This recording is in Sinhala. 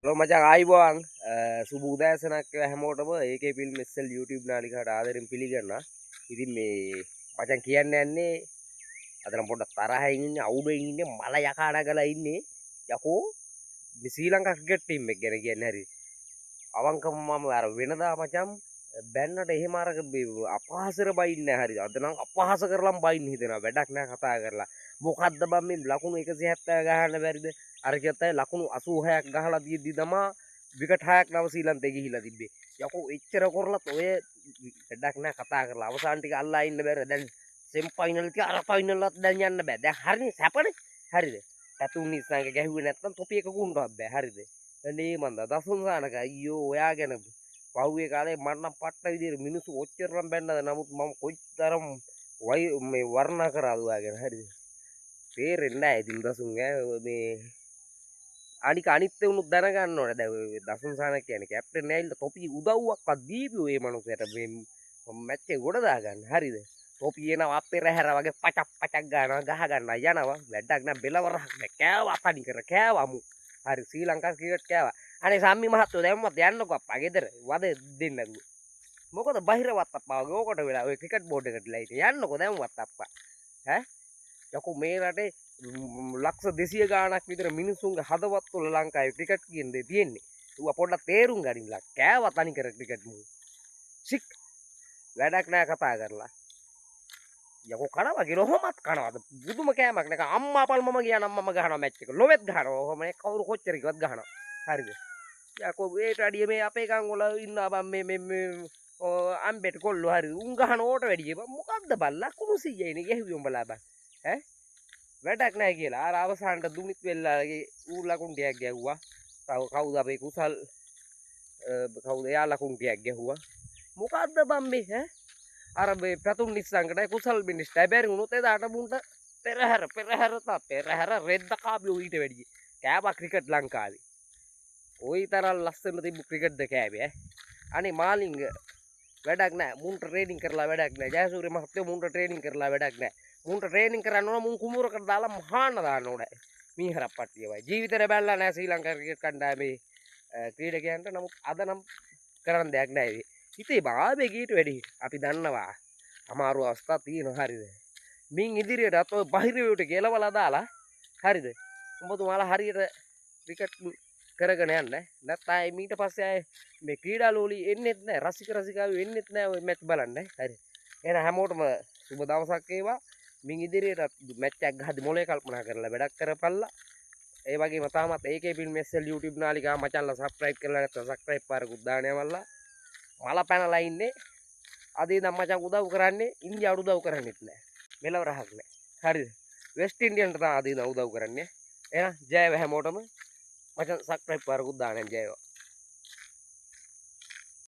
හලෝ මචං ආයිබෝන් සුබ උදෑසනක් හැමෝටම ඒකේ ෆිල්ම් SL YouTube නාලිකාවට ආදරෙන් පිළිගන්නවා. ඉතින් මේ මචං කියන්න යන්නේ අදනම් පොඩ්ඩක් තරහින් ඉන්නේ අවුඩෙන් ඉන්නේ මල යකා නගලා ඉන්නේ යකෝ මේ ශ්‍රී ලංකා ක්‍රිකට් ටීම් එක ගැන කියන්නේ හරි. අවංකවම මම අර වෙනදා මචං බැන්නට එහෙම අර අපහාසර බයින්නේ නැහැ හරි. අද නම් අපහාස කරලම් බයින්න හිතෙනවා. වැඩක් නැහැ කතා කරලා. මොකද්ද බම් මේ ලකුණු 170 ගහන්න බැරිද? අර කියත්තයි ලකුණු 86ක් ගහලා දීද්දි තමා විකට් 6ක් නව ශ්‍රීලන්තේ ගිහිලා තිබ්බේ. යකෝ එච්චර කරලත් ඔය වැඩක් නැහැ කතා කරලා. අවසාන ටික අල්ලා ඉන්න බැර. දැන් සෙම් ෆයිනල් එක අර ෆයිනල්වත් දැන් යන්න බෑ. දැන් හරිනේ සැපනේ. හරිද? පැතුම් නිස්සංග ගැහුවේ නැත්තම් තොපි එක ගුණවත් බෑ. හරිද? අනේ මන්ද දසුන්සානක අයියෝ ඔයා ගැන පහුවේ කාලේ මට නම් පට්ට විදියට මිනිස්සු ඔච්චරම් බැන්නද. නමුත් මම කොයිතරම් මේ වර්ණනා කරාද ඔයා ගැන. හරිද? තේරෙන්නේ නැහැ ඉතින් දසුන් මේ අනික අනිත් උනුත් දැනගන්න ඕනේ. දැන් ඔය දසුන්සාන කියන්නේ කැප්ටන් ඇවිල්ලා තොපි උදව්වක්වත් දීපියෝ මේ මනුස්සයට මේ මැච් එක ගොඩ දාගන්න. හරිද? තොපි එනවා පෙරහැර වගේ පචක් පචක් ගන්නවා ගහ ගන්නවා යනවා. වැඩක් නෑ බෙලවරක් නෑ. කෑවා තනි කර කෑවමු. හරි ශ්‍රී ලංකා ක්‍රිකට් කෑවා. අනේ සම්මි මහත්තයෝ දැම්මත් යන්නකෝ අප්පා ගෙදර වද දෙන්න නෑ. මොකද බහිරවත් අප්පා වගේ ඕකට වෙලා ඔය ක්‍රිකට් බෝඩ් එකට ලයිට් යන්නකෝ දැම්මත් අප්පා. ඈ යකෝ මේ රටේ ලක්ෂ 200 ගාණක් විතර මිනිස්සුන්ගේ හදවත් වල ලංකාවේ ක්‍රිකට් කියන දේ තියෙන්නේ. ඌවා පොඩ්ඩක් තේරුම් ගනින්න. කෑවා තනි කර ක්‍රිකට් මූ. සික් වැඩක් නෑ කතා කරලා. යකෝ කනවා කියලා ඔහොමත් කනවාද? බුදුම කෑමක් නේක අම්මා පල්මම ගියා නම් මම ගහනවා මැච් එක. ලොවෙත් ගහනවා. ඔහොම නේ කවුරු කොච්චර කිව්වත් ගහනවා. හරිද? යකෝ ඒට අඩිය මේ අපේ කන් වල ඉන්නවා බම් මේ අම්බෙට කොල්ලෝ හරි උන් ගහන ඕට වැඩිය මොකද්ද බල්ලා කුණු සීයයිනේ ගැහුවේ උඹලා බං. ඈ වැඩක් නැහැ කියලා අර අවසානට දුනිත් වෙල්ලාගේ ඌ ලකුණු ටිකක් ගැහුවා. තව කවුද අපේ කුසල් කවුද එයා ලකුණු ටිකක් ගැහුවා. මොකද්ද බම් මේ ඈ අර මේ පැතුම් නිස්සංගටයි කුසල් මිනිස්ටයි බැරි වුණොත් එදාට මුන්ට පෙරහැර රෙද්ද කාපියෝ ඊට වැඩිය කෑවා ක්‍රිකට් ලංකාවේ. ওই තරම් ලස්සන තිබ්බ ක්‍රිකට්ද කෑවේ ඈ. අනේ මාලිංග වැඩක් නැහැ මුන්ට ට්‍රේනින් කරලා වැඩක් නැහැ. ජයසූරිය මහත්තයෝ මුන්ට ට්‍රේනින් කරලා වැඩක් නැහැ. මුන්ට ට්‍රේනින් කරන්න ඕන මුන් කුඹුරකට දාලා මහාන දාන්න ඕනේ. මීහරක් පට්ටිය වයි. ජීවිතේ බැලලා නැහැ ශ්‍රී ලංකා ක්‍රිකට් කණ්ඩායමේ ක්‍රීඩකයන්ට. නමුත් අද නම් කරන්න දෙයක් නැහැ. හිතේ බාබේ ගීට වැඩි අපි දන්නවා. අමාරු අවස්ථා තියෙනවා හරිද? මින් ඉදිරියට අත බහිරවියට ගෙලවලා දාලා හරිද? උඹතුමාලා හරියට ක්‍රිකට් කරගෙන යන්න. නැත්නම් ඊට පස්සේ ආයේ මේ ක්‍රීඩා ලෝලි එන්නෙත් නැහැ. රසිකාවෝ එන්නෙත් නැහැ ඔය මැච් බලන්න. හරි. එහෙනම් හැමෝටම සුබ දවසක් වේවා. මින් ඉදිරියට මැච් එකක් ගහද්දි මොලේ කල්පනා කරලා වැඩක් කරපල්ලා. ඒ වගේම තාමත් ඒකේ ෆිල්ම් SL YouTube නාලිකාව මචංලා subscribe කරලා නැත්නම් subscribe පාරකුත් දාන්න යවලා. මල පැනලා ඉන්නේ. අද ඉඳන් මචං උදව් කරන්නේ ඉන්දියාවට උදව් කරන්නෙත් නැහැ. මෙලව රහක් නැහැ. හරිද? වෙස්ට් ඉන්ඩියන්ට තමයි අද ඉඳන් උදව් කරන්නේ. එහෙනම් ජය වේවා හැමෝටම. මචං subscribe පාරකුත් දාන්න ජය වේවා.